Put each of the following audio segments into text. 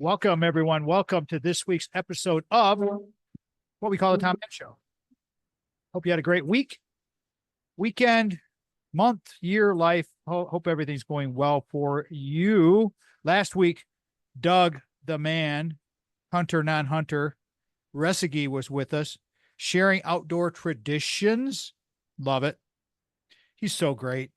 Welcome, everyone. Welcome to this week's episode of what we call the Tom Menz Show. Hope you had a great week, weekend, month, year, life. Hope everything's going well for you. Last week, Doug, the man, hunter, non-hunter, Resigi was with us, sharing outdoor traditions. Love it. He's so great.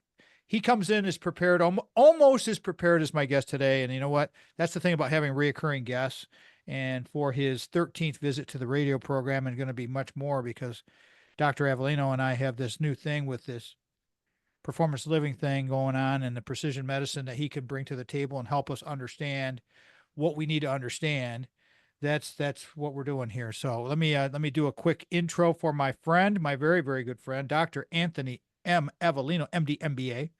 He comes in as prepared, almost as prepared as my guest today. And you know what? That's the thing about having reoccurring guests. And for his 13th visit to the radio program, and going to be much more because Dr. Avellino and I have this new thing with this performance living thing going on and the precision medicine that he can bring to the table and help us understand what we need to understand. That's what we're doing here. So let me do a quick intro for my friend, my very, very good friend, Dr. Anthony M. Avellino, MD, MBA.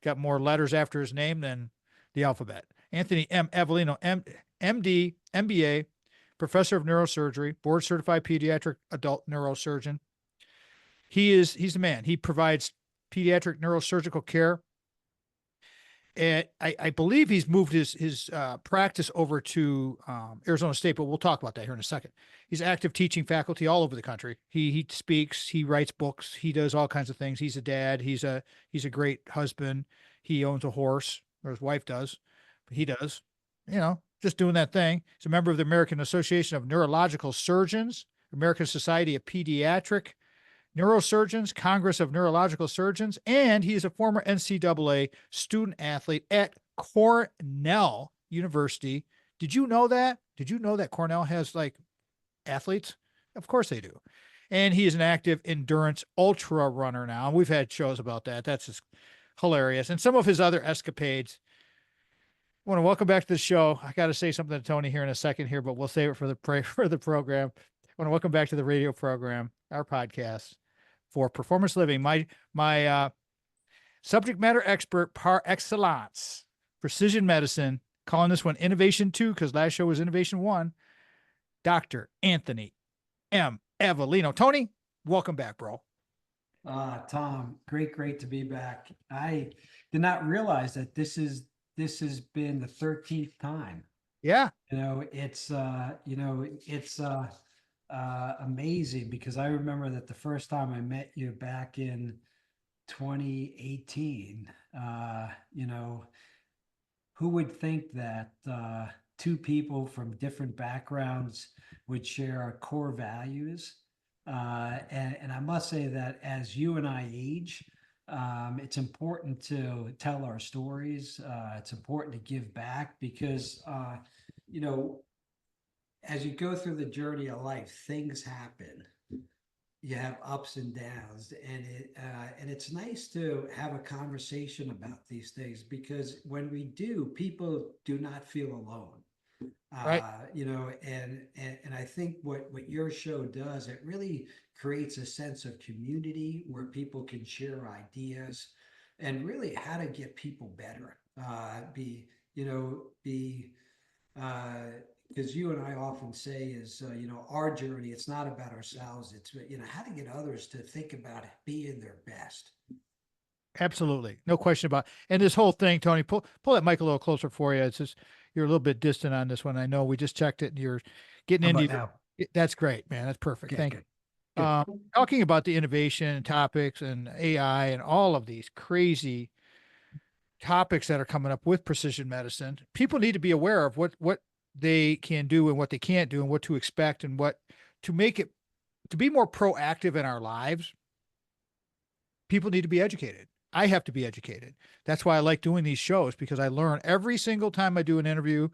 Got more letters after his name than the alphabet. Anthony M. Avellino, MD, MBA, professor of neurosurgery, board certified pediatric adult neurosurgeon. He's the man. He provides pediatric neurosurgical care. And I believe he's moved his practice over to Arizona State, but we'll talk about that here in a second. He's active teaching faculty all over the country. He speaks, he writes books, he does all kinds of things. He's a dad. He's a great husband. He owns a horse, or his wife does, but he does. Just doing that thing. He's a member of the American Association of Neurological Surgeons, American Society of Pediatric Neurosurgeons, Congress of Neurological Surgeons, and he is a former NCAA student athlete at Cornell University. Did you know that? Did you know that Cornell has athletes? Of course they do. And he is an active endurance ultra runner now. We've had shows about that. That's just hilarious. And some of his other escapades. I want to welcome back to the show. I got to say something to Tony here in a second here, but we'll save it for the program. I want to welcome back to the radio program, our podcast for performance living. My subject matter expert par excellence, precision medicine, calling this one Innovation 2 because last show was Innovation 1, Dr. Anthony M. Avellino. Tony, welcome back, bro. Tom, great to be back. I did not realize that this has been the 13th time. Yeah. It's amazing because I remember that the first time I met you back in 2018, who would think that two people from different backgrounds would share our core values? And I must say that as you and I age, it's important to tell our stories. It's important to give back because, as you go through the journey of life, things happen. You have ups and downs, and it's nice to have a conversation about these things because when we do, people do not feel alone. Right. And I think what your show does, it really creates a sense of community where people can share ideas and really how to get people better. Because you and I often say is, our journey, it's not about ourselves. It's, how to get others to think about being their best. Absolutely. No question about it. And this whole thing, Tony, pull that mic a little closer for you. It's just, you're a little bit distant on this one. I know we just checked it and you're getting into now. That's great, man. That's perfect. Okay, Thank good. you. Talking about the innovation and topics and AI and all of these crazy topics that are coming up with precision medicine, people need to be aware of what they can do and what they can't do and what to expect and what to make it to be more proactive in our lives. People need to be educated. I have to be educated. That's why I like doing these shows because I learn every single time I do an interview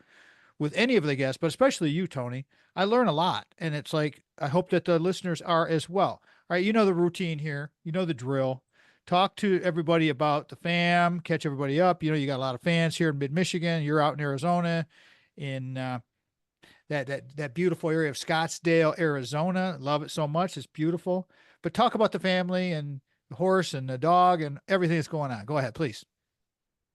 with any of the guests, but especially you, Tony. I learn a lot. And it's like, I hope that the listeners are as well. All right. You know the routine here. You know the drill. Talk to everybody about the fam, catch everybody up. You got a lot of fans here in mid-Michigan. You're out in Arizona in that beautiful area of Scottsdale, Arizona. Love it so much. It's beautiful. But talk about the family and the horse and the dog and everything that's going on. Go ahead, please.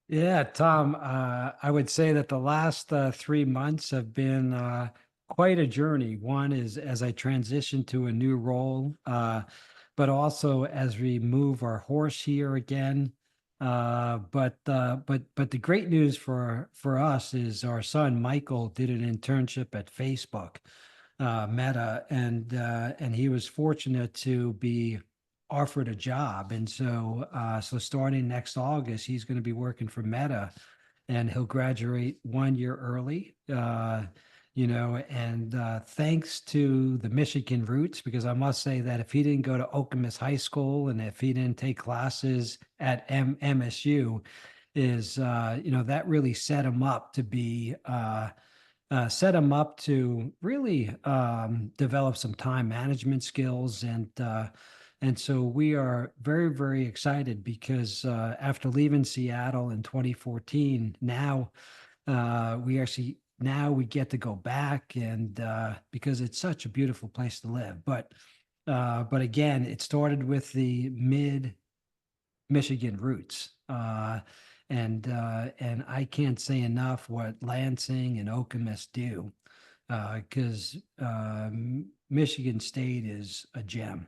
Yeah, Tom, I would say that the last 3 months have been quite a journey. One is as I transition to a new role, but also as we move our horse here again. But the great news for us is our son Michael did an internship at Facebook, Meta, and he was fortunate to be offered a job, and so starting next August, he's going to be working for Meta, and he'll graduate 1 year early. And thanks to the Michigan roots, because I must say that if he didn't go to Okemos High School and if he didn't take classes at MSU, that really set him up to be set him up to really develop some time management skills, and so we are very, very excited because after leaving Seattle in 2014, now we get to go back, and because it's such a beautiful place to live. But again, it started with the mid Michigan roots. And I can't say enough what Lansing and Okemos do, because Michigan State is a gem.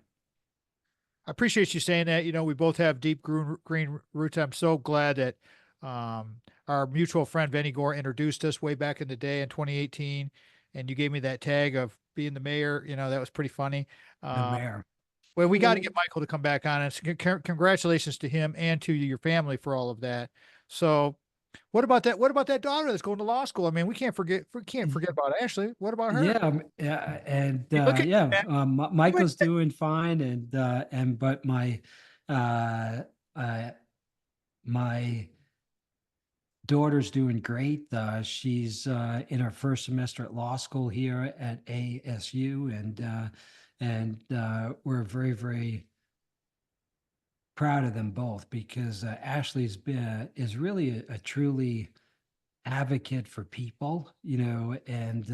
I appreciate you saying that. We both have deep green roots. I'm so glad that our mutual friend Benny Gore introduced us way back in the day in 2018, and you gave me that tag of being the mayor. That was pretty funny. The mayor. Well, we got to get Michael to come back on. And congratulations to him and to your family for all of that. So, what about that? What about that daughter that's going to law school? I mean, we can't forget about Ashley. What about her? Yeah, and Look at yeah, that. Michael's doing fine, and but uh, uh, my daughter's doing great. She's in her first semester at law school here at ASU, and we're very, very proud of them both, because Ashley's been is really a truly advocate for people, and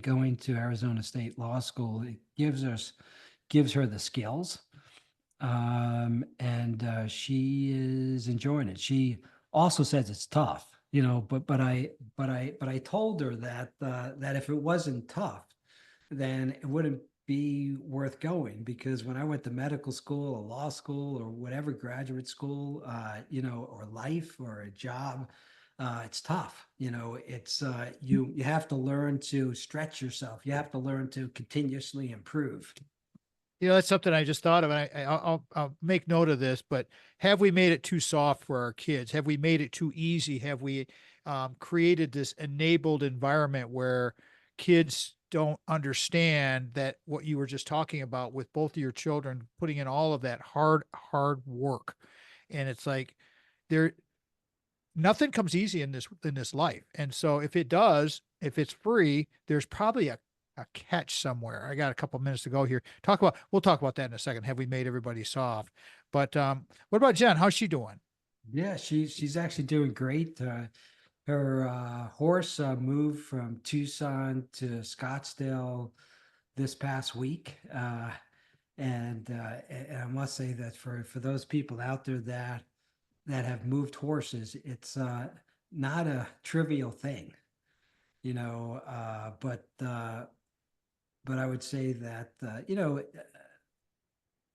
going to Arizona State Law School, it gives her the skills, and she is enjoying it. She also says it's tough, but I told her that if it wasn't tough, then it wouldn't be worth going, because when I went to medical school or law school or whatever graduate school, or life or a job, it's tough. You have to learn to stretch yourself. You have to learn to continuously improve. That's something I just thought of, and I'll make note of this. But have we made it too soft for our kids? Have we made it too easy? Have we created this enabled environment where kids don't understand that what you were just talking about with both of your children, putting in all of that hard work, and it's like there nothing comes easy in this life. And so if it does, if it's free, there's probably a catch somewhere. I got a couple minutes to go here. We'll talk about that in a second. Have we made everybody soft? But what about Jen? How's she doing? Yeah, she's actually doing great. Her horse moved from Tucson to Scottsdale this past week, and I must say that for those people out there that have moved horses, it's not a trivial thing, but I would say that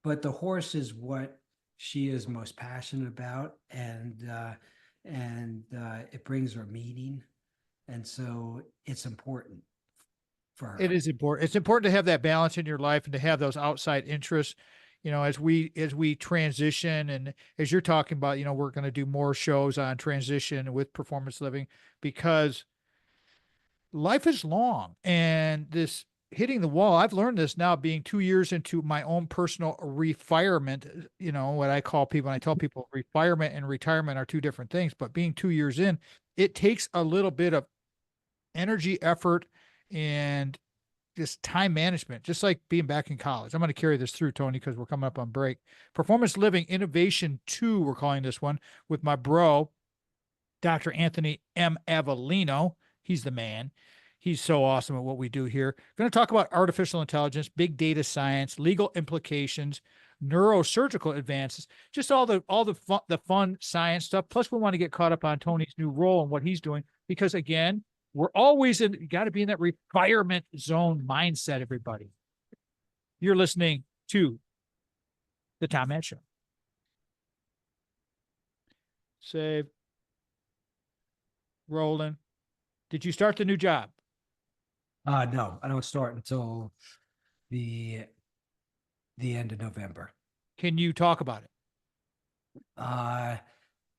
but the horse is what she is most passionate about, and it brings her meaning, and so it's important for It her. is important. It's important to have that balance in your life and to have those outside interests. As we transition, and as you're talking about, we're going to do more shows on transition with performance living, because life is long, and this hitting the wall, I've learned this now being 2 years into my own personal refirement. What I call people, and I tell people refirement and retirement are two different things, but being 2 years in, it takes a little bit of energy, effort, and just time management, just like being back in college. I'm going to carry this through, Tony, because we're coming up on break. Performance Living Innovation 2, we're calling this one, with my bro, Dr. Anthony M. Avellino. He's the man. He's so awesome at what we do here. Going to talk about artificial intelligence, big data science, legal implications, neurosurgical advances, just all the fun science stuff. Plus, we want to get caught up on Tony's new role and what he's doing, because again, we're always you got to be in that retirement zone mindset, everybody. You're listening to the Tom Ed Show. Save. Rolling. Did you start the new job? No, I don't start until the end of November. Can you talk about it? Uh,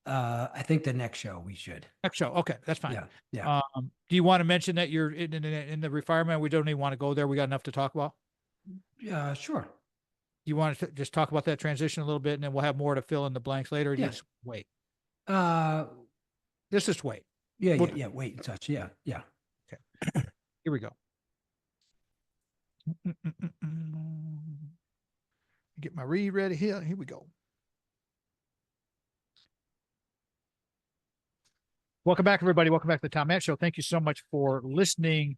I think the next show we should. Next show. Okay, that's fine. Yeah, yeah. Do you want to mention that you're in the refinement? We don't even want to go there. We got enough to talk about. Yeah, sure. You want to just talk about that transition a little bit, and then we'll have more to fill in the blanks later. You Yeah. just wait. Uh, Just wait. yeah, We'll- yeah, yeah. Wait and touch. Yeah, yeah. Here we go. Get my read ready here. Here we go. Welcome back, everybody. Welcome back to the Tom Matt Show. Thank you so much for listening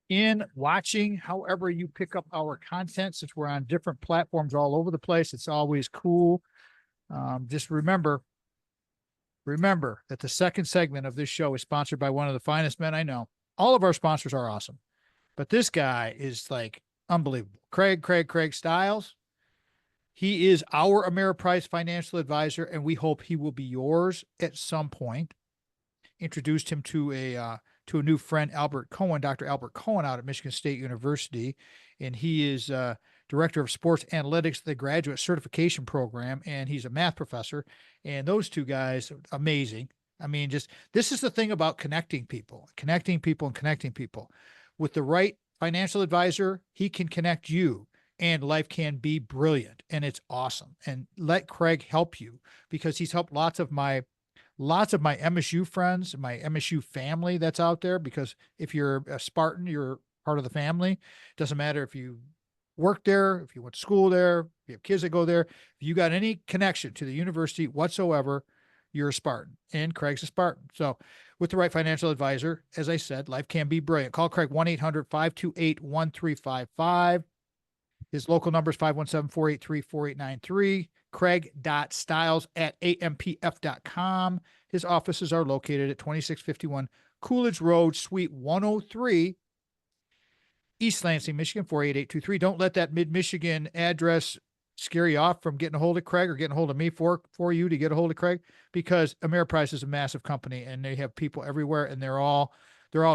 in, watching, however you pick up our content, since we're on different platforms all over the place. It's always cool. Just remember that the second segment of this show is sponsored by one of the finest men I know. All of our sponsors are awesome, but this guy is like unbelievable. Craig Stiles. He is our Ameriprise financial advisor, and we hope he will be yours at some point. Introduced him to a new friend, Dr. Albert Cohen, out at Michigan State University, and he is director of sports analytics at the graduate certification program, and he's a math professor. And those two guys, amazing. I mean, just this is the thing about connecting people. With the right financial advisor, he can connect you, and life can be brilliant, and it's awesome. And let Craig help you, because he's helped lots of my MSU friends, my MSU family that's out there, because if you're a Spartan, you're part of the family. Doesn't matter if you work there, if you went to school there, if you have kids that go there, if you got any connection to the university whatsoever, you're a Spartan, and Craig's a Spartan. So with the right financial advisor, as I said, life can be brilliant. Call Craig 1-800-528-1355. His local number is 517-483-4893. Craig.stiles@ampf.com. His offices are located at 2651 Coolidge Road, Suite 103, East Lansing, Michigan, 48823. Don't let that mid-Michigan address scare you off from getting a hold of Craig, or getting a hold of me for you to get a hold of Craig, because Ameriprise is a massive company, and they have people everywhere, and they're all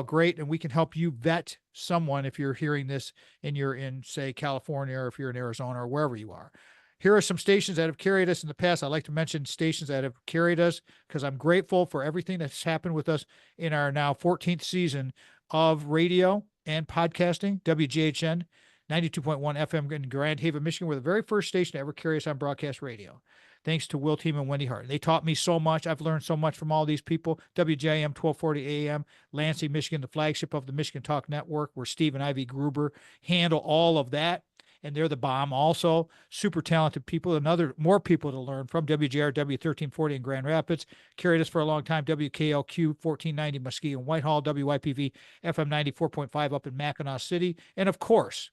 great, and we can help you vet someone if you're hearing this and you're in, say, California, or if you're in Arizona, or wherever you are. Here are some stations that have carried us in the past. I like to mention stations that have carried us, because I'm grateful for everything that's happened with us in our now 14th season of radio and podcasting. WGHN 92.1 FM in Grand Haven, Michigan. We're the very first station to ever carry us on broadcast radio. Thanks to Will Team and Wendy Hart. They taught me so much. I've learned so much from all these people. WJM 1240 AM, Lansing, Michigan, the flagship of the Michigan Talk Network, where Steve and Ivy Gruber handle all of that. And they're the bomb also. Super talented people. More people to learn from. WJRW 1340 in Grand Rapids. Carried us for a long time. WKLQ 1490 Muskegon, Whitehall. WYPV FM 94.5 up in Mackinac City. And of course,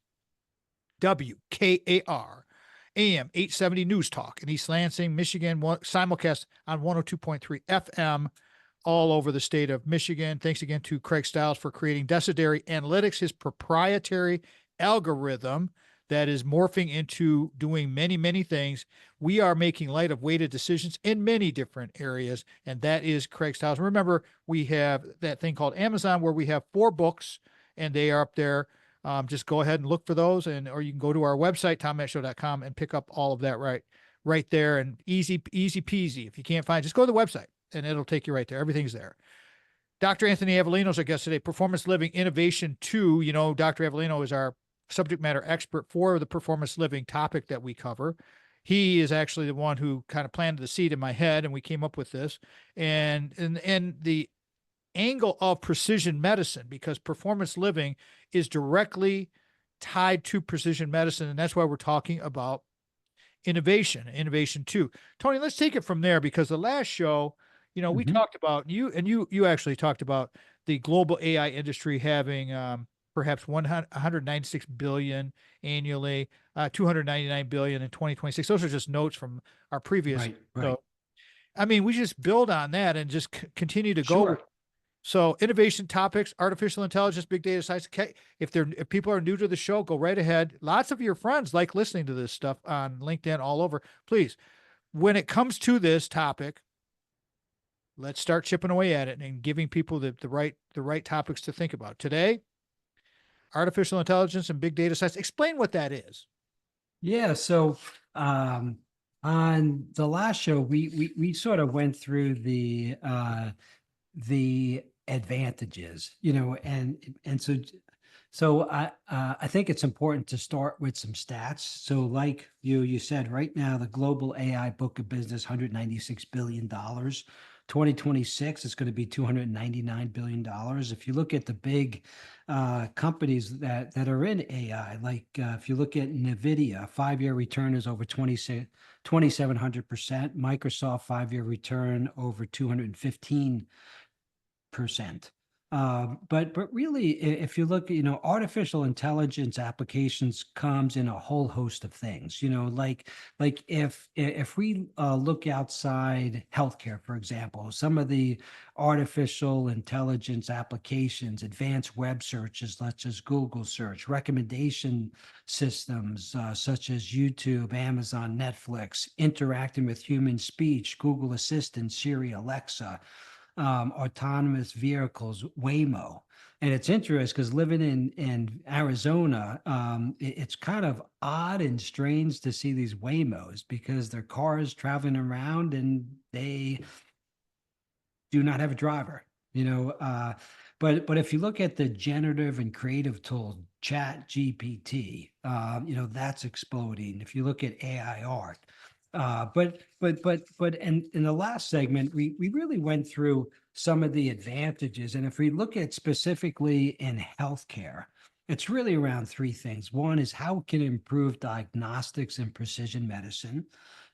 WKAR AM 870 News Talk in East Lansing, Michigan, simulcast on 102.3 FM all over the state of Michigan. Thanks again to Craig Stiles for creating Decideri Analytics, his proprietary algorithm that is morphing into doing many, many things. We are making light of weighted decisions in many different areas, and that is Craig Stiles. Remember, we have that thing called Amazon, where we have 4 books, and they are up there. Just go ahead and look for those, or you can go to our website, tommattshow.com, and pick up all of that right there, and easy peasy. If you can't find, just go to the website, and it'll take you right there. Everything's there. Dr. Anthony Avellino is our guest today. Performance Living Innovation 2. You know, Dr. Avellino is our subject matter expert for the performance living topic that we cover. He is actually the one who kind of planted the seed in my head, and we came up with this. And the angle of precision medicine, because performance living is directly tied to precision medicine, and that's why we're talking about innovation 2. Tony, let's take it from there, because the last show, we talked about, you actually talked about the global AI industry having perhaps 196 billion annually, 299 billion in 2026. Those are just notes from our previous. Right. So, I mean, we just build on that and just continue to go. Sure. So innovation topics, artificial intelligence, big data science. Okay. If people are new to the show, go right ahead. Lots of your friends like listening to this stuff on LinkedIn all over. Please, when it comes to this topic, let's start chipping away at it and giving people the right topics to think about. Today, artificial intelligence and big data science. Explain what that is. Yeah, so um, on the last show, we sort of went through the advantages, and I think it's important to start with some stats. So, like you said, right now the global AI book of business, $196 billion. 2026 is going to be $299 billion. If you look at the big companies that are in AI, like if you look at NVIDIA, 5-year return is over 2,700%. Microsoft 5-year return over 215%. But really, if you look, artificial intelligence applications comes in a whole host of things. Like if we look outside healthcare, for example, some of the artificial intelligence applications, advanced web searches such as Google search, recommendation systems such as YouTube, Amazon, Netflix, interacting with human speech, Google Assistant, Siri, Alexa, autonomous vehicles, Waymo. And it's interesting because living in Arizona, it's kind of odd and strange to see these Waymos because they're cars traveling around and they do not have a driver. But if you look at the generative and creative tool, Chat GPT, that's exploding. If you look at AI art, but in the last segment, we really went through some of the advantages, and if we look at specifically in healthcare, it's really around three things. One is how it can improve diagnostics and precision medicine.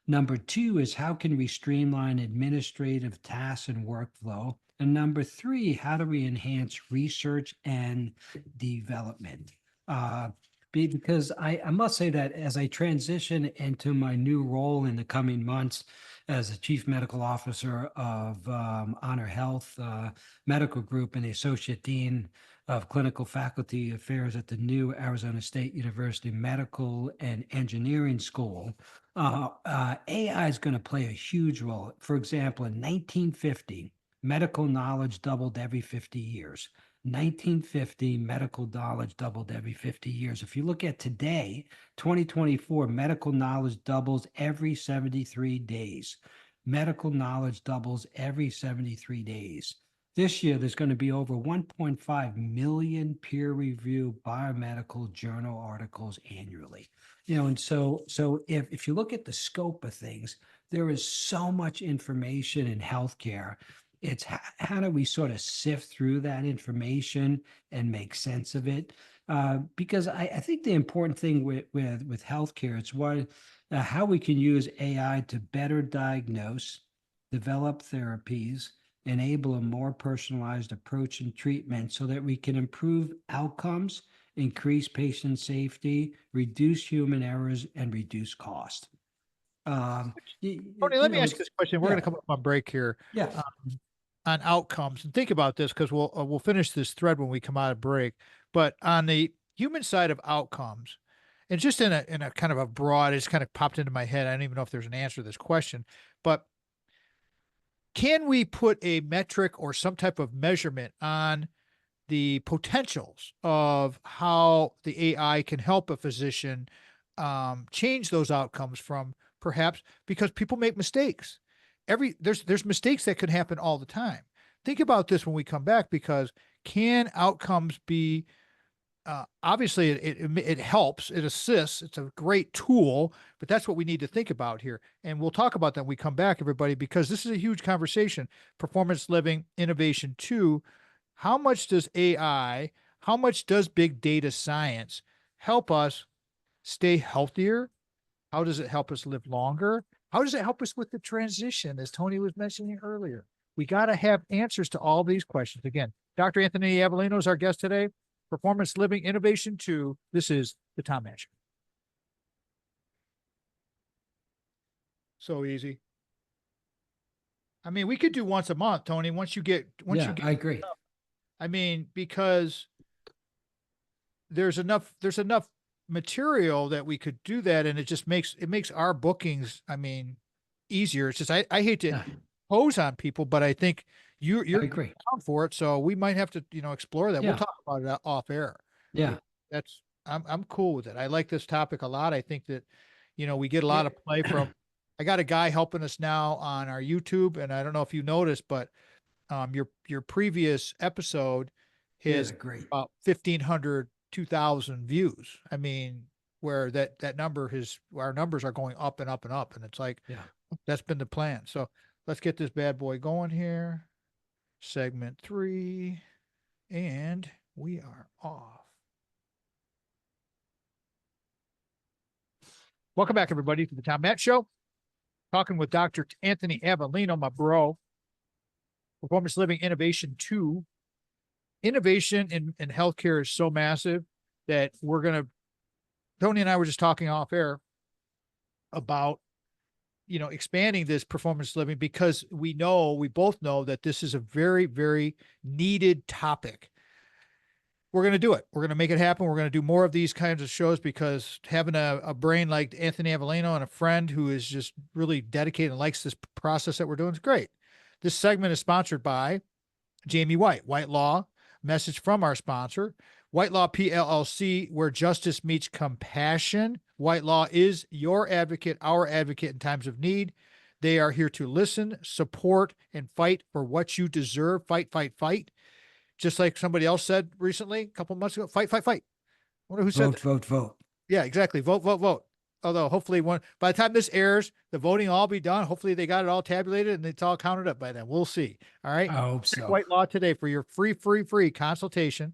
Number two is how can we streamline administrative tasks and workflow? And number three, how do we enhance research and development? Because I must say that as I transition into my new role in the coming months as the Chief Medical Officer of Honor Health Medical Group and the Associate Dean of Clinical Faculty Affairs at the new Arizona State University Medical and Engineering School, AI is going to play a huge role. For example, in 1950, medical knowledge doubled every 50 years. 1950, medical knowledge doubled every 50 years. If you look at today, 2024, medical knowledge doubles every 73 days. Medical knowledge doubles every 73 days. This year, there's going to be over 1.5 million peer-reviewed biomedical journal articles annually. And so if you look at the scope of things, there is so much information in healthcare. It's how do we sort of sift through that information and make sense of it? Because I think the important thing with healthcare, it's how we can use AI to better diagnose, develop therapies, enable a more personalized approach and treatment so that we can improve outcomes, increase patient safety, reduce human errors, and reduce cost. Tony, let me ask you this question. We're going to come up on break here. Yeah. On outcomes, and think about this because we'll finish this thread when we come out of break. But on the human side of outcomes, and just in a kind of a broad, it's kind of popped into my head. I don't even know if there's an answer to this question, but can we put a metric or some type of measurement on the potentials of how the AI can help a physician change those outcomes from perhaps because people make mistakes. There's mistakes that could happen all the time. Think about this when we come back because can outcomes be obviously it helps, it assists, it's a great tool, but that's what we need to think about here. And we'll talk about that when we come back, everybody, because this is a huge conversation. Performance living, innovation too. How much does AI, how much does big data science help us stay healthier? How does it help us live longer? How does it help us with the transition, as Tony was mentioning earlier? We got to have answers to all these questions. Again, Dr. Anthony Avellino is our guest today. Performance Living Innovation 2. This is the Tom Mann Show. So easy. I mean, we could do once a month, Tony. I agree. I mean, because there's enough material that we could do that, and it makes our bookings, I mean, easier. It's just I hate to impose on people, but I think I you're agree. down for it. So we might have to, explore that. We'll Yeah. talk about it off air. Yeah. That's I'm cool with it. I like this topic a lot. I think that, we get a lot of play Yeah. from. I got a guy helping us now on our YouTube, and I don't know if you noticed, but your previous episode Yeah. has Great. about 1,500, 2,000 views. I mean, where that number is, our numbers are going up and up and up, and it's like Yeah. that's been the plan. So let's get this bad boy going here. Segment 3, and we are off. Welcome back, everybody, to the Tom Matt Show. Talking with Dr. Anthony Avellino, my bro. Performance Living Innovation 2. Innovation in healthcare is so massive that Tony and I were just talking off air about, expanding this performance living, because we both know that this is a very, very needed topic. We're going to do it. We're going to make it happen. We're going to do more of these kinds of shows, because having a brain like Anthony Avellino and a friend who is just really dedicated and likes this process that we're doing is great. This segment is sponsored by Jamie White, White Law. Message from our sponsor, White Law PLLC, where justice meets compassion. White Law is your advocate, our advocate in times of need. They are here to listen, support, and fight for what you deserve. Fight, fight, fight. Just like somebody else said recently, a couple months ago, fight, fight, fight. I wonder who said that. Vote, vote, vote. Yeah, exactly. Vote, vote, vote. Although hopefully by the time this airs, the voting will all be done. Hopefully they got it all tabulated and it's all counted up by then. We'll see. All right. I hope Check so. White Law today for your free consultation.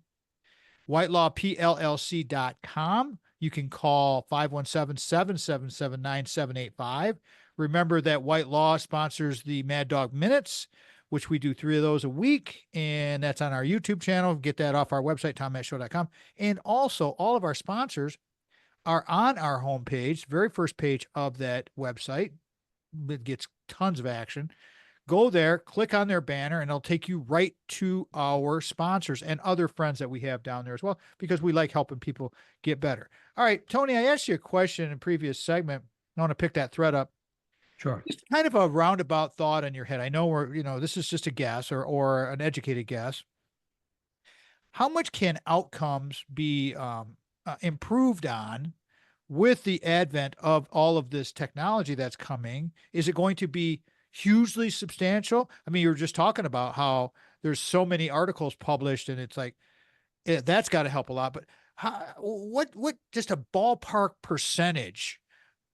WhiteLawPLLC.com. You can call 517-777-9785. Remember that White Law sponsors the Mad Dog Minutes, which we do 3 of those a week, and that's on our YouTube channel. Get that off our website, TomMattShow.com. And also, all of our sponsors are on our homepage, very first page of that website. It gets tons of action. Go there, click on their banner, and it'll take you right to our sponsors and other friends that we have down there as well, because we like helping people get better. All right, Tony, I asked you a question in a previous segment. I want to pick that thread up. Sure. Just kind of a roundabout thought in your head. I know this is just a guess or an educated guess. How much can outcomes be improved on with the advent of all of this technology that's coming? Is it going to be hugely substantial? I mean, you were just talking about how there's so many articles published, and it's like, that's got to help a lot. But what just a ballpark percentage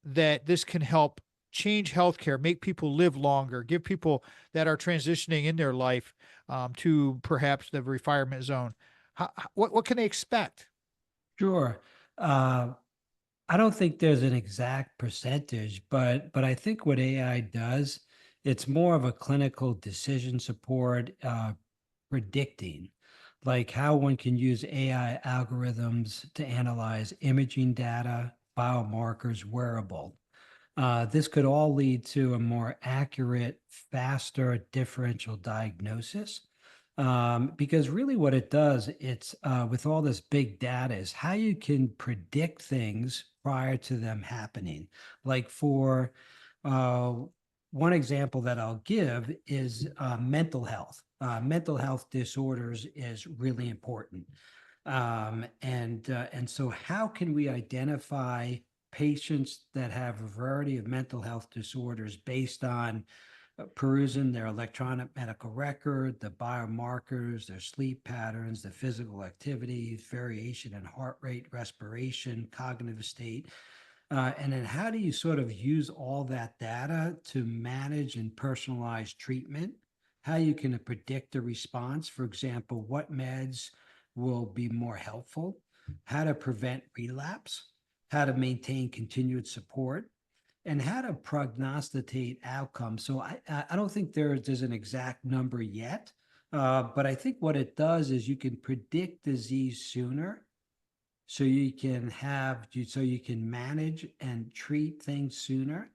that this can help change healthcare, make people live longer, give people that are transitioning in their life to perhaps the retirement zone? What can they expect? Sure. I don't think there's an exact percentage, but I think what AI does, it's more of a clinical decision support, predicting, like how one can use AI algorithms to analyze imaging data, biomarkers, wearable. This could all lead to a more accurate, faster differential diagnosis. Because really what it does, it's with all this big data, is how you can predict things prior to them happening. Like for uh, one example that I'll give is mental health. Mental health disorders is really important. And so how can we identify patients that have a variety of mental health disorders based on perusing their electronic medical record, the biomarkers, their sleep patterns, the physical activity, variation in heart rate, respiration, cognitive state. And then how do you sort of use all that data to manage and personalize treatment? How you can predict a response, for example, what meds will be more helpful, how to prevent relapse, how to maintain continued support, and how to prognosticate outcomes. So I don't think there's an exact number yet, but I think what it does is you can predict disease sooner, so you can manage and treat things sooner,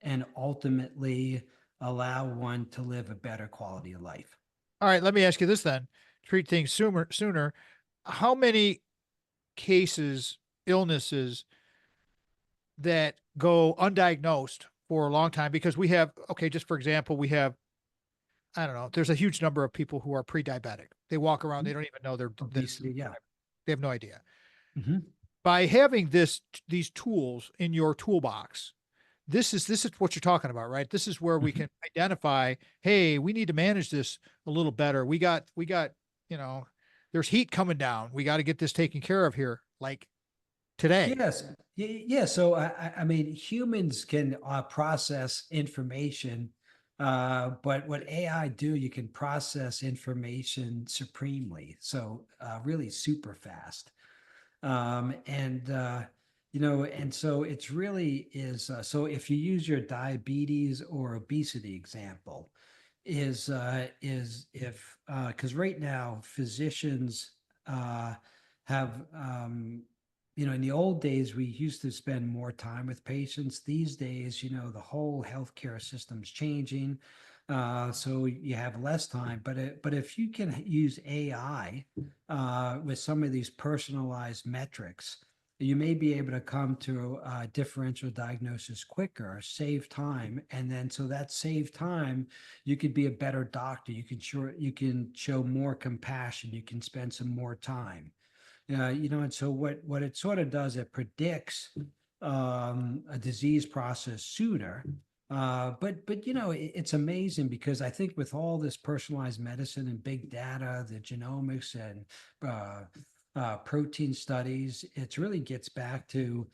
and ultimately allow one to live a better quality of life. All right, let me ask you this then. Treat things sooner. How many cases, illnesses that go undiagnosed for a long time? Because we have, okay, just for example, we have I don't know. There's a huge number of people who are pre-diabetic. They walk around, they don't even know Obesity, yeah. they have no idea. Hmm. By having these tools in your toolbox, this is what you're talking about, right? This is where we Hmm. can identify, hey, we need to manage this a little better. We got, there's heat coming down. We got to get this taken care of here, like today. Yes. Yeah. So I mean, humans can process information, but what AI do, you can process information supremely. So really super fast. And and so it's really is so if you use your diabetes or obesity example, is if because right now physicians uh, have in the old days we used to spend more time with patients. These days, the whole healthcare system's changing, so you have less time. But if you can use AI with some of these personalized metrics, you may be able to come to a differential diagnosis quicker, save time, and then so that save time, you could be a better doctor. You can show more compassion. You can spend some more time. And so what it sort of does, it predicts a disease process sooner. But it's amazing because I think with all this personalized medicine and big data, the genomics and uh, protein studies, it really gets back to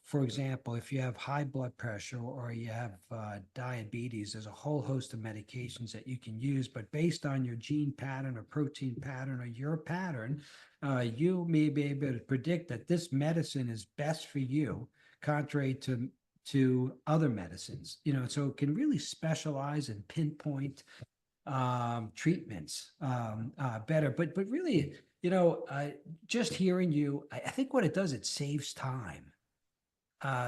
for example, if you have high blood pressure or you have diabetes, there's a whole host of medications that you can use, but based on your gene pattern or protein pattern or your pattern, you may be able to predict that this medicine is best for you, contrary to other medicines. So it can really specialize and pinpoint treatments better. But really, just hearing you, I think what it does, it saves time.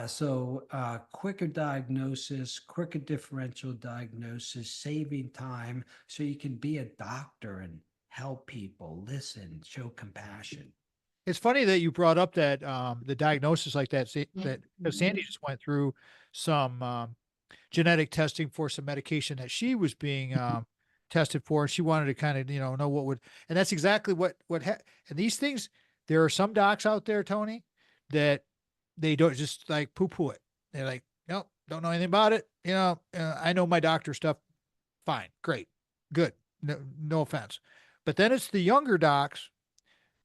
So quicker diagnosis, quicker differential diagnosis, saving time, so you can be a doctor and help people, listen, show compassion. It's funny that you brought up that the diagnosis like that. That 'cause Sandy just went through some genetic testing for some medication that she was being tested for, and she wanted to kind of know what would, and that's exactly and these things. There are some docs out there, Tony, that they don't just like poo poo it. They're like, nope, don't know anything about it. I know my doctor stuff. Fine, great, good, no offense. But then it's the younger docs,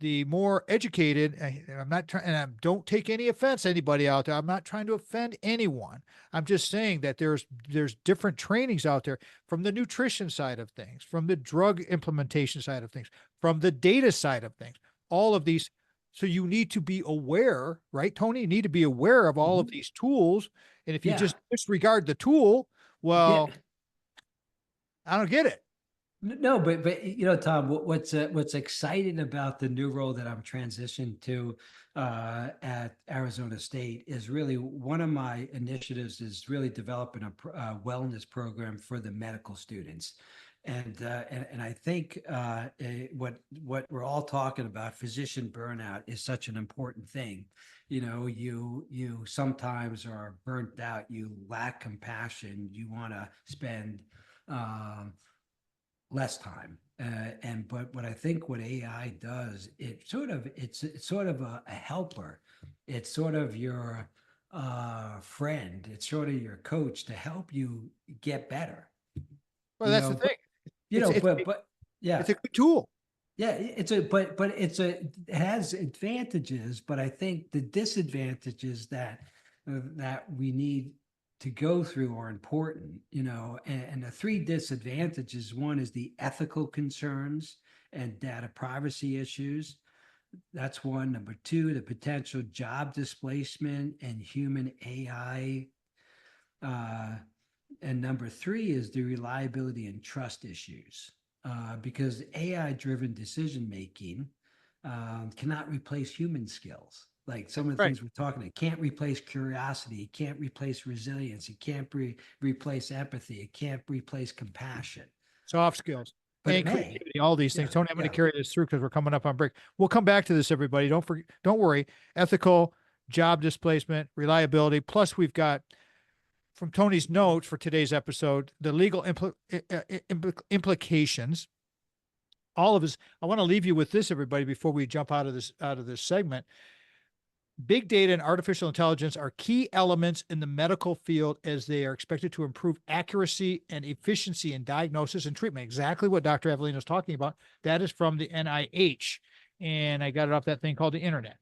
the more educated. I'm not trying, and don't take any offense, anybody out there. I'm not trying to offend anyone. I'm just saying that there's different trainings out there, from the nutrition side of things, from the drug implementation side of things, from the data side of things, all of these. So you need to be aware, right, Tony? You need to be aware of all of Mhm. these tools. And if you Yeah. just disregard the tool, Yeah. well, I don't get it. No, but Tom, what's exciting about the new role that I'm transitioned to at Arizona State is really one of my initiatives is really developing a wellness program for the medical students, and I think what we're all talking about, physician burnout, is such an important thing. You sometimes are burnt out, you lack compassion, you want to spend. Um, Less time. But what I think what AI does, it's sort of a helper. It's sort of your friend. It's sort of your coach to help you get better. Well, You that's the know, thing. but you It's know, it's but it's yeah, a good tool. yeah, it has advantages, but I think the disadvantages that we need to go through are important, and the three disadvantages, one is the ethical concerns and data privacy issues. That's one. Number two, the potential job displacement and human AI. Uh, and number three is the reliability and trust issues, because AI driven decision making cannot replace human skills. Like some of the Right. things we're talking, it can't replace curiosity, it can't replace resilience, it can't replace empathy, it can't replace compassion, Soft skills but it and may. creativity, all these things. Yeah, Tony, I'm going to yeah. carry this through because we're coming up on break. We'll come back to this, everybody. Don't worry. Ethical, job displacement, reliability. Plus, we've got from Tony's notes for today's episode, the legal implications. All of us. I want to leave you with this, everybody, before we jump out of this segment. Big data and artificial intelligence are key elements in the medical field as they are expected to improve accuracy and efficiency in diagnosis and treatment. Exactly what Dr. Avellino is talking about. That is from the NIH. And I got it off that thing called the internet.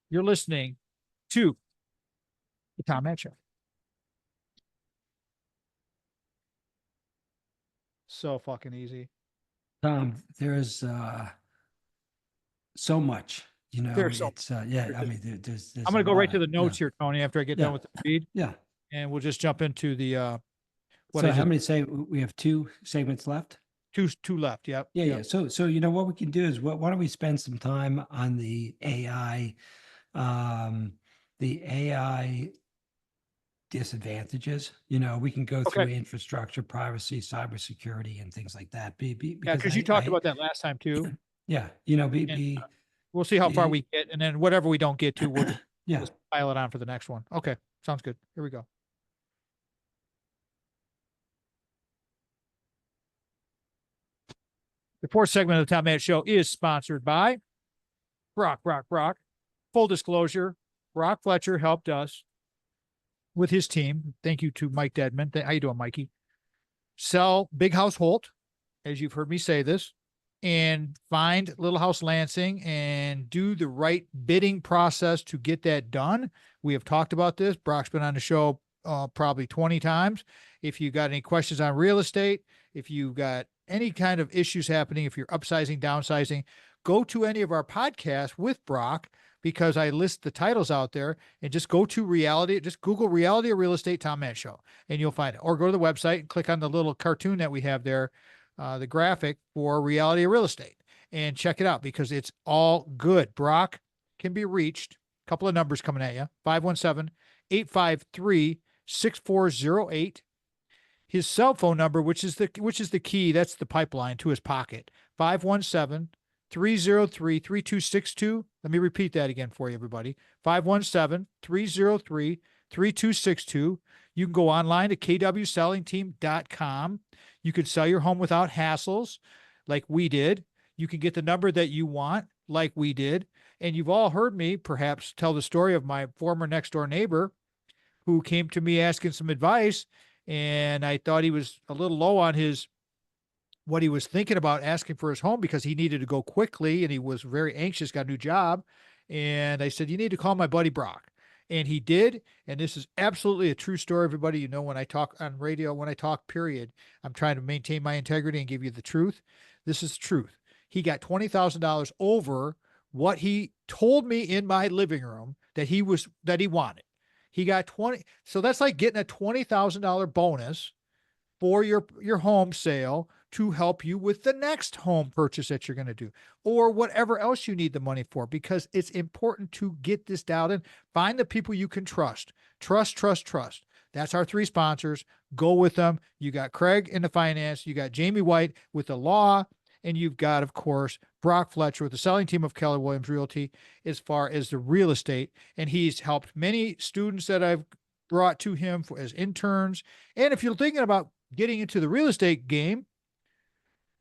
You're listening to the Tom Matt Show. So fucking easy. There's so much, There's so it's yeah, I mean, there's I'm going to go right to the yeah. notes here, Tony, after I get done with the feed, Yeah. and we'll just jump into the what So I how just many say we have 2 segments left? two left. Yep. Yeah, yep. yeah. So what we can do is why don't we spend some time on the AI, the AI disadvantages. We can go through Okay. infrastructure, privacy, cybersecurity, and things like that. Yeah, Because because you talked about that last time too. yeah, And we'll see how far we get, and then whatever we don't get to, we'll yeah. just pile it on for the next one. Okay, sounds good. Here we go. The fourth segment of the Tom Matt Show is sponsored by Brock. Full disclosure, Brock Fletcher helped us with his team. Thank you to Mike Dedman. How you doing, Mikey? Sell Big House Holt, as you've heard me say this, and find Little House Lansing and do the right bidding process to get that done. We have talked about this. Brock's been on the show probably 20 times. If you got any questions on real estate, if you got any kind of issues happening, if you're upsizing, downsizing, go to any of our podcasts with Brock, because I list the titles out there, and just go to reality. Just Google Reality of Real Estate Tom Matt Show, and you'll find it. Or go to the website and click on the little cartoon that we have there, the graphic for Reality of Real Estate, and check it out, because it's all good. Brock can be reached. A couple of numbers coming at you. 517-853-6408. His cell phone number, which is the key, that's the pipeline to his pocket. 517-303-3262. Let me repeat that again for you, everybody. 517-303-3262. You can go online to kwsellingteam.com. You can sell your home without hassles, like we did. You can get the number that you want, like we did. And you've all heard me perhaps tell the story of my former next door neighbor who came to me asking some advice, and I thought he was a little low on what he was thinking about asking for his home, because he needed to go quickly and he was very anxious, got a new job. And I said, you need to call my buddy Brock. And he did. And this is absolutely a true story, everybody. When I talk on radio, when I talk, period, I'm trying to maintain my integrity and give you the truth. This is the truth. He got $20,000 over what he told me in my living room that he wanted. He got 20. So that's like getting a $20,000 bonus for your home sale to help you with the next home purchase that you're going to do, or whatever else you need the money for, because it's important to get this dialed in. Find the people you can trust. Trust. That's our 3 sponsors. Go with them. You got Craig in the finance. You got Jamie White with the law. And you've got, of course, Brock Fletcher with the selling team of Keller Williams Realty as far as the real estate. And he's helped many students that I've brought to him as interns. And if you're thinking about getting into the real estate game,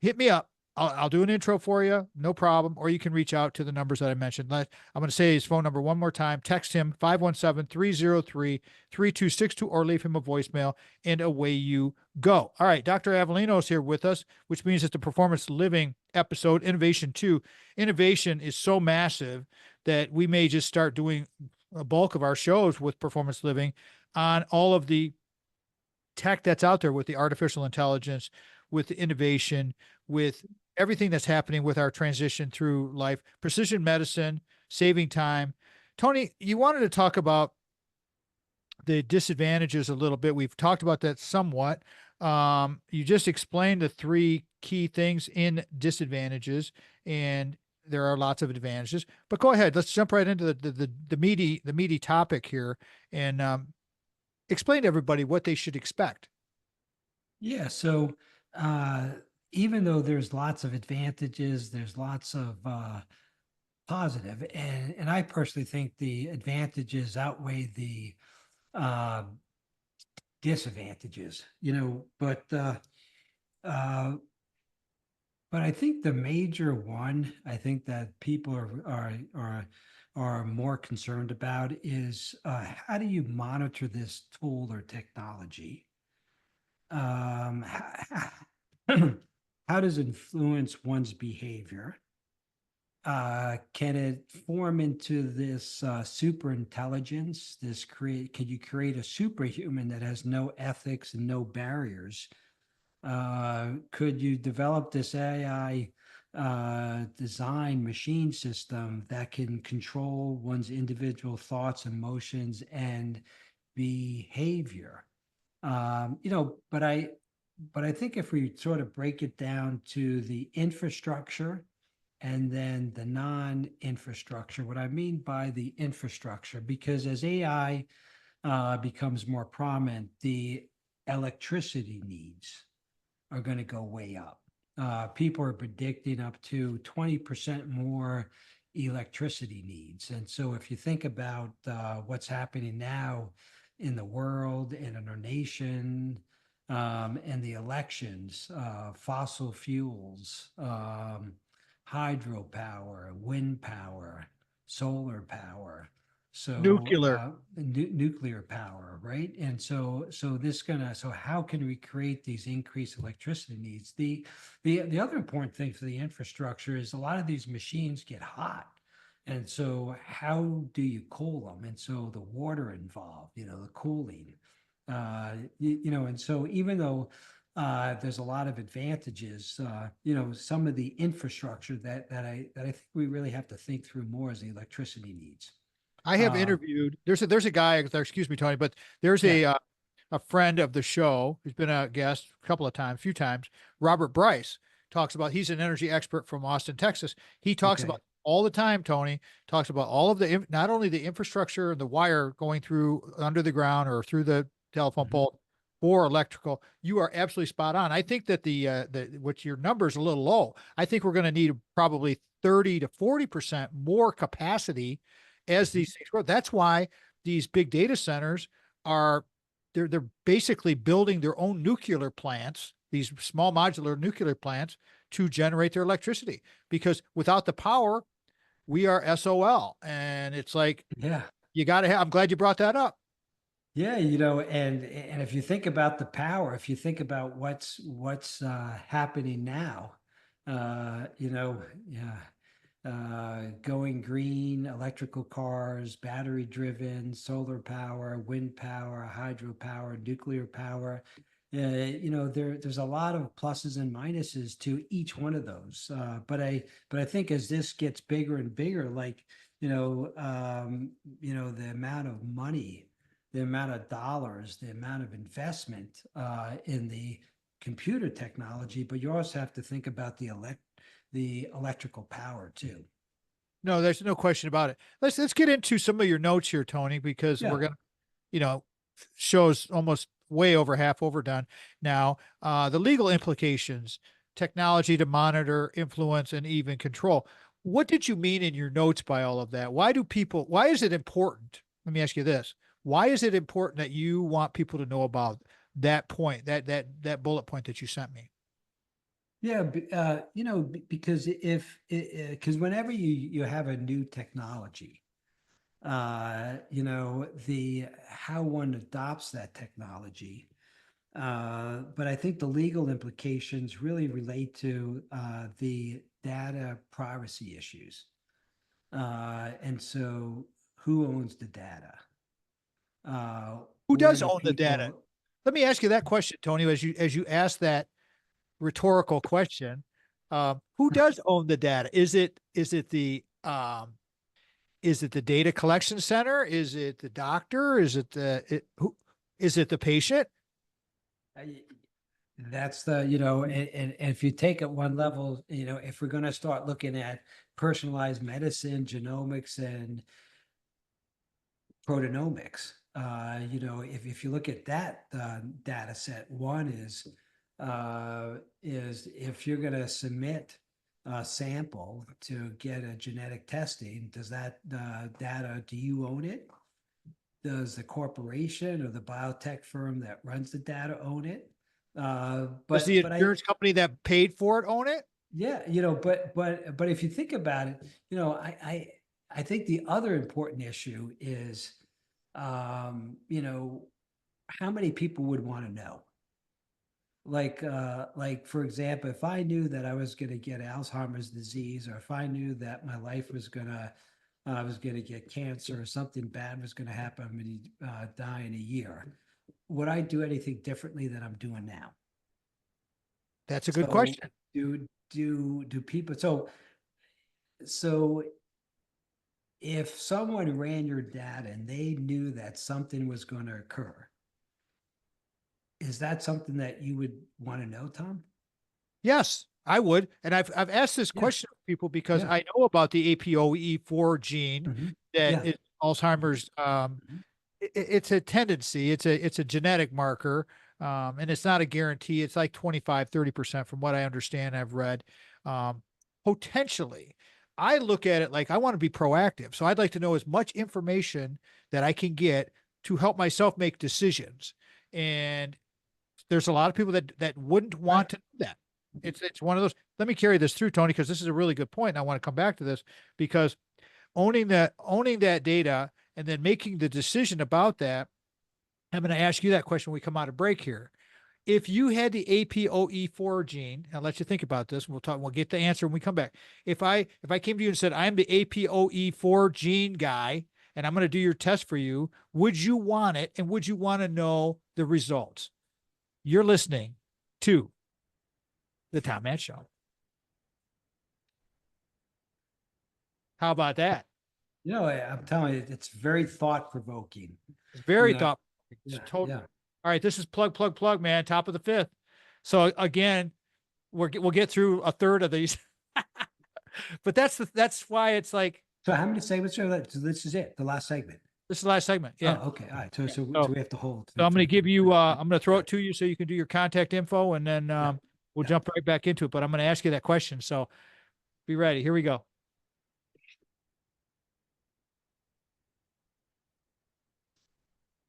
hit me up. I'll do an intro for you. No problem. Or you can reach out to the numbers that I mentioned. I'm going to say his phone number one more time. Text him 517-303-3262, or leave him a voicemail, and away you go. All right. Dr. Avellino is here with us, which means it's the Performance Living episode, Innovation 2. Innovation is so massive that we may just start doing a bulk of our shows with Performance Living on all of the tech that's out there, with the artificial intelligence, with the innovation, with everything that's happening with our transition through life, precision medicine, saving time. Tony, you wanted to talk about the disadvantages a little bit. We've talked about that somewhat. You just explained the 3 key things in disadvantages, and there are lots of advantages, but go ahead. Let's jump right into the meaty topic here, and explain to everybody what they should expect. Yeah. So even though there's lots of advantages, there's lots of positive, and I personally think the advantages outweigh the disadvantages, uh, but I think the major one I think that people are more concerned about is how do you monitor this tool or technology? How, how does it influence one's behavior? Can it form into this super intelligence? Can you create a superhuman that has no ethics and no barriers? Could you develop this AI design machine system that can control one's individual thoughts, emotions, and behavior? But I think if we sort of break it down to the infrastructure and then the non-infrastructure, what I mean by the infrastructure, because as AI becomes more prominent, the electricity needs are going to go way up. People are predicting up to 20% more electricity needs. And so if you think about what's happening now in the world and in our nation, and the elections, fossil fuels, hydropower, wind power, solar power, so Nuclear. nuclear power, right? And so how can we create these increased electricity needs? The other important thing for the infrastructure is a lot of these machines get hot. And so how do you cool them? And so the water involved, the cooling, and so even though there's a lot of advantages, some of the infrastructure that I think we really have to think through more is the electricity needs. I have Uh, interviewed. There's a guy. Excuse me, Tony, but there's yeah. a friend of the show who's been a guest a couple of times, few times. Robert Bryce talks about. He's an energy expert from Austin, Texas. He talks Okay. about all the time. Tony talks about all of the not only the infrastructure and the wire going through under the ground or through the telephone Mhm. pole or electrical. You are absolutely spot on. I think that the which your number is a little low. I think we're going to need probably 30 to 40% more capacity as Mhm. these things grow. That's why these big data centers are they're basically building their own nuclear plants, these small modular nuclear plants to generate their electricity. Because without the power, we are SOL. And it's like Yeah. you got to have. I'm glad you brought that up. Yeah, and if you think about the power, if you think about what's happening now, yeah, going green, electrical cars, battery driven, solar power, wind power, hydropower, nuclear power. There's a lot of pluses and minuses to each one of those. But I think as this gets bigger and bigger, like the amount of money, the amount of dollars, the amount of investment in the computer technology, but you also have to think about the electrical power too. No, there's no question about it. Let's get into some of your notes here, Tony, because we're Yeah. gonna, you know, shows almost way over half overdone now. The legal implications, technology to monitor, influence, and even control. What did you mean in your notes by all of that? Why is it important? Let me ask you this. Why is it important that you want people to know about that point, that bullet point that you sent me? Yeah, because because whenever you have a new technology, the how one adopts that technology. But I think the legal implications really relate to the data privacy issues. And so who owns the data? Who Where does do own the data? people? Let me ask you that question, Tony, as you ask that rhetorical question. Who does own the data? Is it the data collection center? Is it the doctor? Who is it the patient? That's and if you take it one level, if we're going to start looking at personalized medicine, genomics, and proteomics, if you look at that data set, one is if you're going to submit a sample to get a genetic testing, does that data, do you own it? does the corporation or the biotech firm that runs the data own it? Does the But I, insurance company that paid for it own it? yeah, but if you think about it, I think the other important issue is, you know, how many people would want to know? Like for example, if I knew that I was going to get Alzheimer's disease, or if I knew that my life was gonna, I was going to get cancer, or something bad was going to happen, I'm going to die in a year, would I do anything differently than I'm doing now? That's a good So question. do people, so if someone ran your data and they knew that something was going to occur, is that something that you would want to know, Tom? Yes, I would. And I've asked this Yeah, question of people because yeah. I know about the APOE4 gene Mhm. that Yeah. is Alzheimer's. Mhm. It's a tendency. It's a genetic marker. And it's not a guarantee. It's like 25-30% from what I understand. I've read. Um, Potentially, I look at it like I want to be proactive. So I'd like to know as much information that I can get to help myself make decisions. And there's a lot of people that wouldn't Right. want to do that. It's one of those. Let me carry this through, Tony, because this is a really good point. And I want to come back to this because owning that data and then making the decision about that. I'm going to ask you that question when we come out of break here. If you had the APOE4 gene, I'll let you think about this. We'll get the answer when we come back. If I came to you and said, I'm the APOE4 gene guy, and I'm going to do your test for you, would you want it? And would you want to know the results? You're listening to the Tom Matt Show. How about that? I'm telling you, it's very thought provoking. It's very thoughtful. It's Yeah, total. yeah. All right, this is plug, man. Top of the fifth. So again, we'll get through a third of these, but that's why it's like So how many segments are that? So this is it, the last segment. this is the last segment. Oh, Yeah. okay. All right. So Yeah. so So, we have to hold so I'm going to give you. I'm going to throw yeah, it to you so you can do your contact info, and then yeah, we'll yeah. jump right back into it. But I'm going to ask you that question. So be ready. Here we go.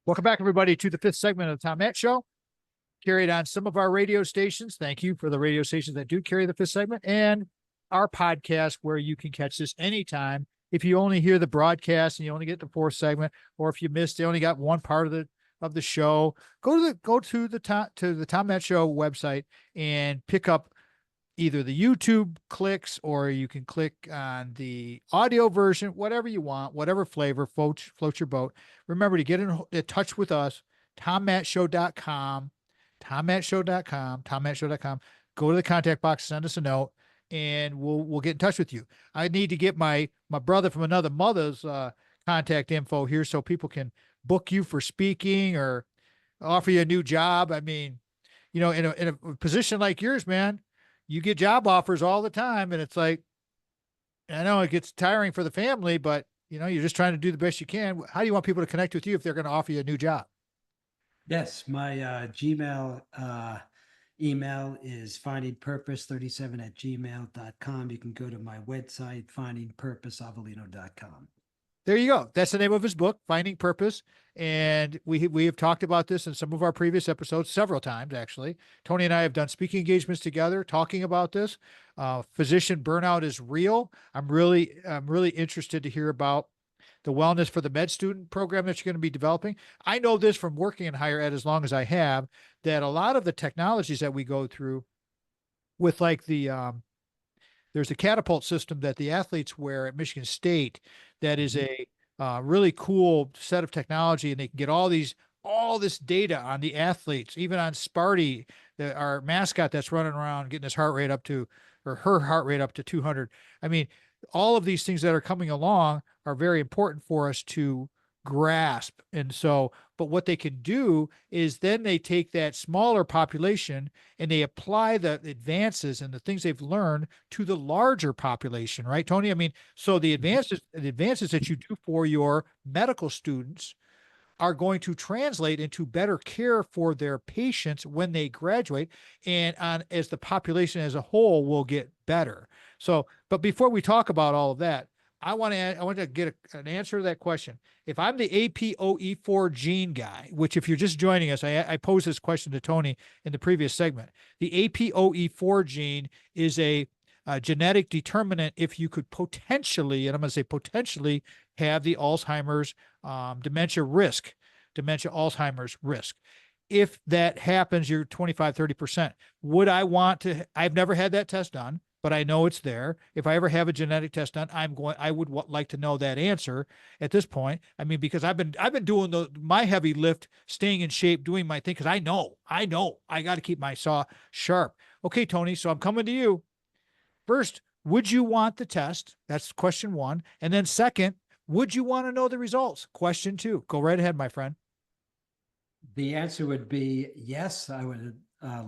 Welcome back, everybody, to the fifth segment of the Tom Matt Show. Carried on some of our radio stations. Thank you for the radio stations that do carry the fifth segment and our podcast where you can catch this anytime. If you only hear the broadcast and you only get the fourth segment, or if you missed, they only got one part of the show. Go to the Tom Matt Show website and pick up either the YouTube clicks or you can click on the audio version, whatever you want, whatever flavor floats your boat. Remember to get in touch with us, tommattshow.com, tommattshow.com. Go to the contact box, send us a note, and we'll get in touch with you. I need to get my brother from another mother's contact info here so people can book you for speaking or offer you a new job. I mean, in a position like yours, man, you get job offers all the time, and it's like, I know it gets tiring for the family, but you're just trying to do the best you can. How do you want people to connect with you if they're going to offer you a new job? Yes, my Gmail email is findingpurpose37@gmail.com. You can go to my website, findingpurposeavellino.com. There you go. That's the name of his book, Finding Purpose. And we have talked about this in some of our previous episodes several times, actually. Tony and I have done speaking engagements together talking about this. Physician burnout is real. I'm really interested to hear about the wellness for the med student program that you're going to be developing. I know this from working in higher ed as long as I have, that a lot of the technologies that we go through with like there's a catapult system that the athletes wear at Michigan State that is Mhm. a really cool set of technology, and they can get all this data on the athletes, even on Sparty, our mascot that's running around getting his heart rate up to, or her heart rate up to 200. I mean, all of these things that are coming along are very important for us to grasp. And so, but what they can do is then they take that smaller population and they apply the advances and the things they've learned to the larger population, right, Tony? I mean, so the advances that you do for your medical students are going to translate into better care for their patients when they graduate, and as the population as a whole will get better. So, but before we talk about all of that, I want to get an answer to that question. If I'm the APOE4 gene guy, which if you're just joining us, I posed this question to Tony in the previous segment. The APOE4 gene is a genetic determinant if you could potentially, and I'm going to say potentially, have the Alzheimer's dementia Alzheimer's risk. If that happens, you're 25, 30%. Would I want to? I've never had that test done, but I know it's there. If I ever have a genetic test done, I would like to know that answer at this point. I mean, because I've been doing my heavy lift, staying in shape, doing my thing, because I know I got to keep my saw sharp. Okay, Tony, so I'm coming to you. First, would you want the test? That's question one. And then second, would you want to know the results? Question two. Go right ahead, my friend. The answer would be yes, I would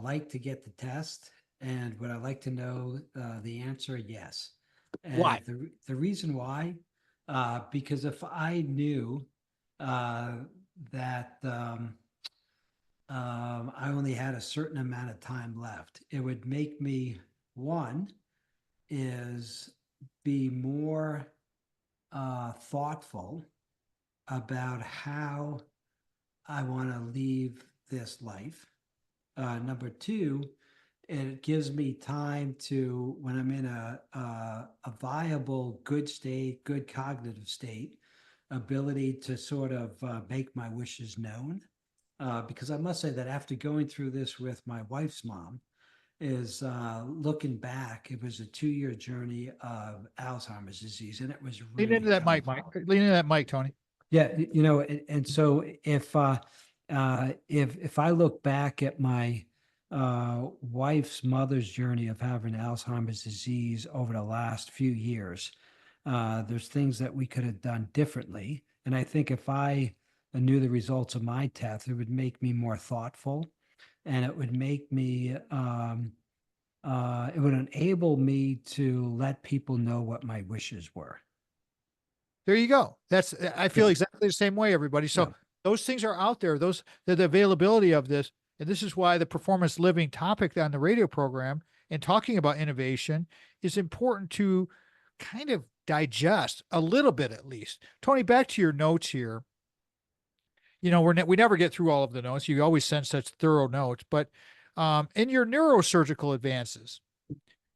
like to get the test. And would I like to know the answer? Yes. And Why? the reason why, because if I knew uh, that I only had a certain amount of time left, it would make me, one, is be more thoughtful about how I want to leave this life. Number two, it gives me time to, when I'm in a viable, good state, good cognitive state, ability to sort of make my wishes known. Because I must say that after going through this with my wife's mom, is looking back, it was a 2-year journey of Alzheimer's disease, and it was Lean really into that tough. mic, Mike. Lean into that mic, Tony. Yeah, and so if I look back at my wife's mother's journey of having Alzheimer's disease over the last few years, there's things that we could have done differently. And I think if I knew the results of my test, it would make me more thoughtful, and it would make me it would enable me to let people know what my wishes were. There you go. I feel Yeah, exactly the same way, everybody. yeah. So those things are out there. The availability of this, and this is why the performance living topic on the radio program and talking about innovation is important to kind of digest a little bit at least. Tony, back to your notes here. We never get through all of the notes. You always send such thorough notes, but in your neurosurgical advances,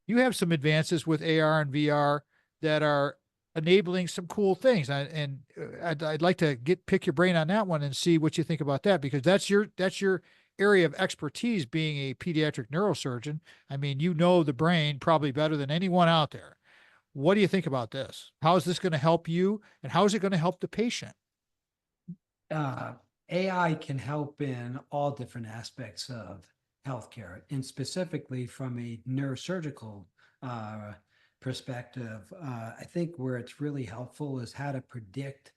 you have some advances with AR and VR that are enabling some cool things. And I'd like to pick your brain on that one and see what you think about that, because that's your area of expertise, being a pediatric neurosurgeon. I mean, you know the brain probably better than anyone out there. What do you think about this? How is this going to help you, and how is it going to help the patient? uh, AI can help in all different aspects of healthcare, and specifically from a neurosurgical uh, perspective. I think where it's really helpful is how to predict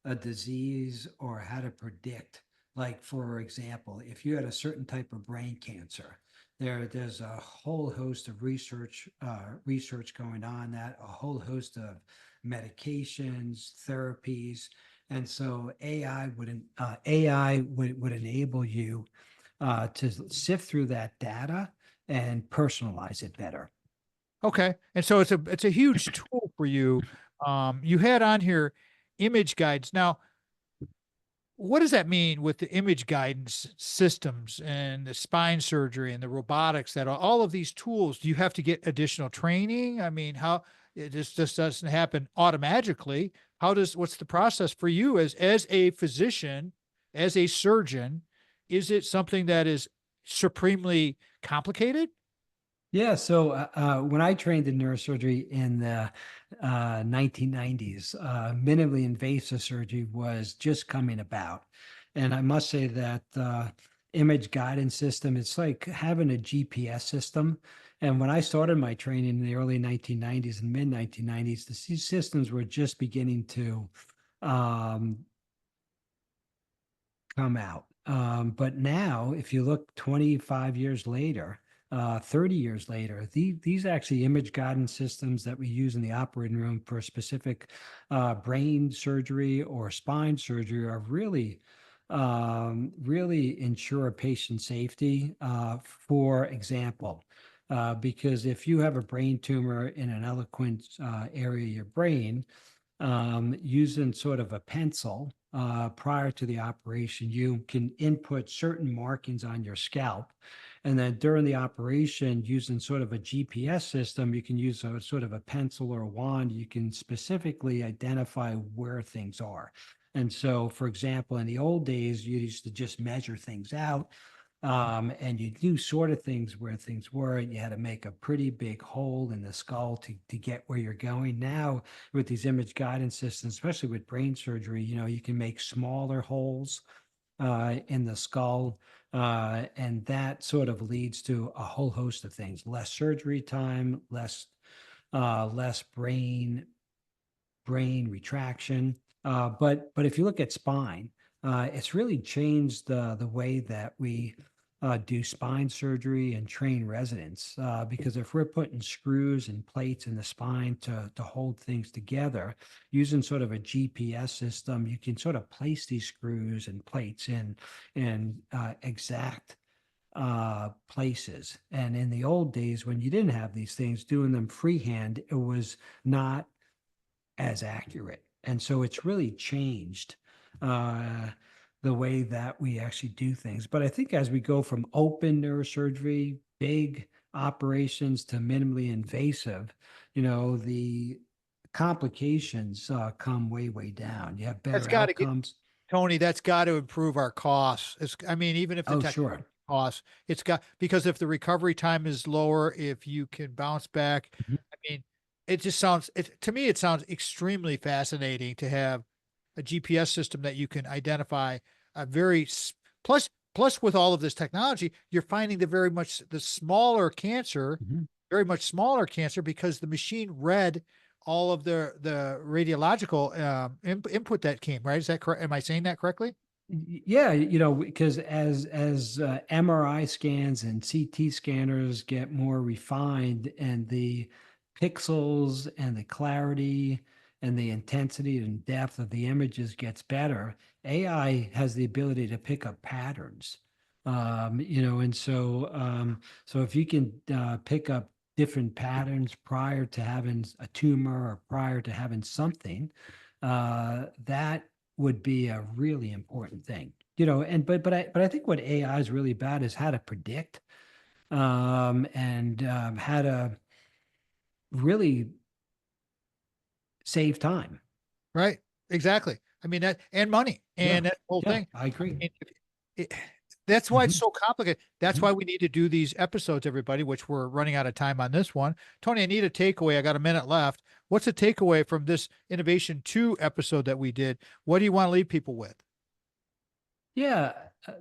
a disease, or how to predict, like, for example, if you had a certain type of brain cancer, there's a whole host of research going on, that a whole host of medications, therapies. And so AI would enable you to sift through that data and personalize it better. Okay. And so it's a huge tool for you. You had on here image guides. Now, what does that mean with the image guidance systems and the spine surgery and the robotics, that all of these tools? Do you have to get additional training? I mean, how it just doesn't happen automatically. What's the process for you as a physician, as a surgeon? Is it something that is supremely complicated? Yeah, so when I trained in neurosurgery in the 1990s, minimally invasive surgery was just coming about. And I must say that image guidance system, it's like having a GPS system. And when I started my training in the early 1990s and mid 1990s, these systems were just beginning to um, come out. But now, if you look 25 years later, 30 years later, these actually image guidance systems that we use in the operating room for specific brain surgery or spine surgery are really ensure patient safety. For example, because if you have a brain tumor in an eloquent area of your brain, using sort of a pencil prior to the operation, you can input certain markings on your scalp. And then during the operation, using sort of a GPS system, you can use a sort of a pencil or a wand. You can specifically identify where things are. And so, for example, in the old days, you used to just measure things out, and you do sort of things where things were. You had to make a pretty big hole in the skull to get where you're going. Now, with these image guidance systems, especially with brain surgery, you can make smaller holes in the skull. And that sort of leads to a whole host of things: less surgery time, less brain retraction. But if you look at spine, it's really changed the way that we do spine surgery and train residents. Because if we're putting screws and plates in the spine to hold things together, using sort of a GPS system, you can sort of place these screws and plates in exact places. And in the old days, when you didn't have these things, doing them freehand, it was not as accurate. And so it's really changed uh, the way that we actually do things. But I think as we go from open neurosurgery, big operations, to minimally invasive, the complications come way, way down. You have That's better got to get, outcomes. Tony, that's got to improve our costs. I mean, even if the Oh, technology sure. costs, because if the recovery time is lower, if you can bounce back, Mhm. I mean, to me, it sounds extremely fascinating to have a GPS system that you can identify a plus, with all of this technology, you're finding the smaller cancer, Mhm. very much smaller cancer, because the machine read all of the radiological input that came, right? Is that correct? Am I saying that correctly? Yeah, because as MRI scans and CT scanners get more refined, and the pixels and the clarity and the intensity and depth of the images gets better, AI has the ability to pick up patterns. And so if you can pick up different patterns prior to having a tumor or prior to having something, that would be a really important thing. And but I think what AI is really bad is how to predict, and how to really save time. Right. Exactly. I mean that, and money, Yeah, and that whole yeah, thing. I agree. I mean, it, that's why it's Mhm, so complicated. That's mhm. why we need to do these episodes, everybody, which we're running out of time on this one. Tony, I need a takeaway. I got a minute left. What's a takeaway from this Innovation 2 episode that we did? What do you want to leave people with? Yeah,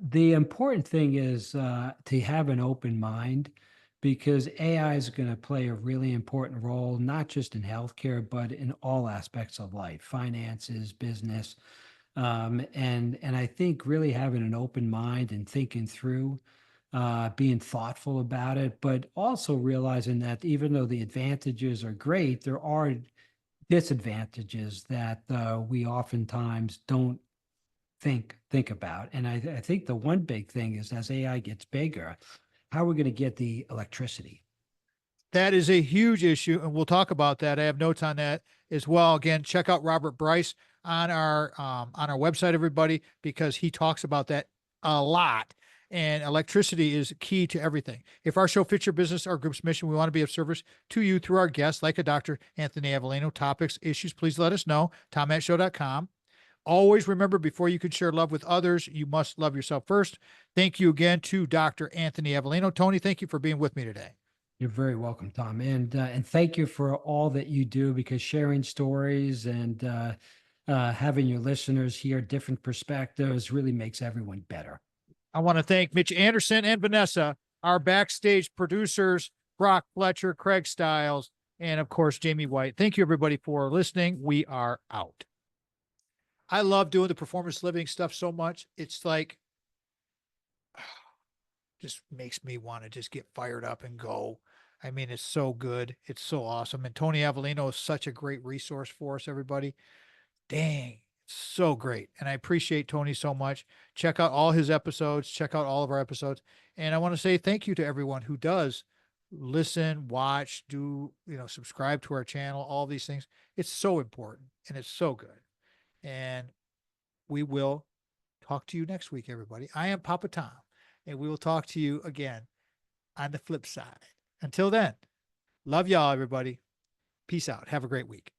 the important thing is to have an open mind, because AI is going to play a really important role, not just in healthcare, but in all aspects of life: finances, business. And I think really having an open mind and thinking through, being thoughtful about it, but also realizing that even though the advantages are great, there are disadvantages that we oftentimes don't think about. And I think the one big thing is, as AI gets bigger, how are we going to get the electricity? That is a huge issue, and we'll talk about that. I have notes on that as well. Again, check out Robert Bryce on our website, everybody, because he talks about that a lot. And electricity is key to everything. If our show fits your business, our group's mission, we want to be of service to you through our guests, like a Dr. Anthony Avellino. Topics, issues, please let us know. Tom@show.com. Always remember, before you can share love with others, you must love yourself first. Thank you again to Dr. Anthony Avellino. Tony, thank you for being with me today. You're very welcome, Tom, and thank you for all that you do, because sharing stories and having your listeners hear different perspectives really makes everyone better. I want to thank Mitch Anderson and Vanessa, our backstage producers, Brock Fletcher, Craig Stiles, and of course, Jamie White. Thank you, everybody, for listening. We are out. I love doing the performance living stuff so much. It's like, just makes me want to just get fired up and go. I mean, it's so good. It's so awesome. And Tony Avellino is such a great resource for us, everybody. Dang, so great. And I appreciate Tony so much. Check out all his episodes, check out all of our episodes. And I want to say thank you to everyone who does listen, watch, subscribe to our channel, all these things. It's so important and it's so good. And we will talk to you next week, everybody. I am Papa Tom, and we will talk to you again on the flip side. Until then, love y'all, everybody. Peace out. Have a great week.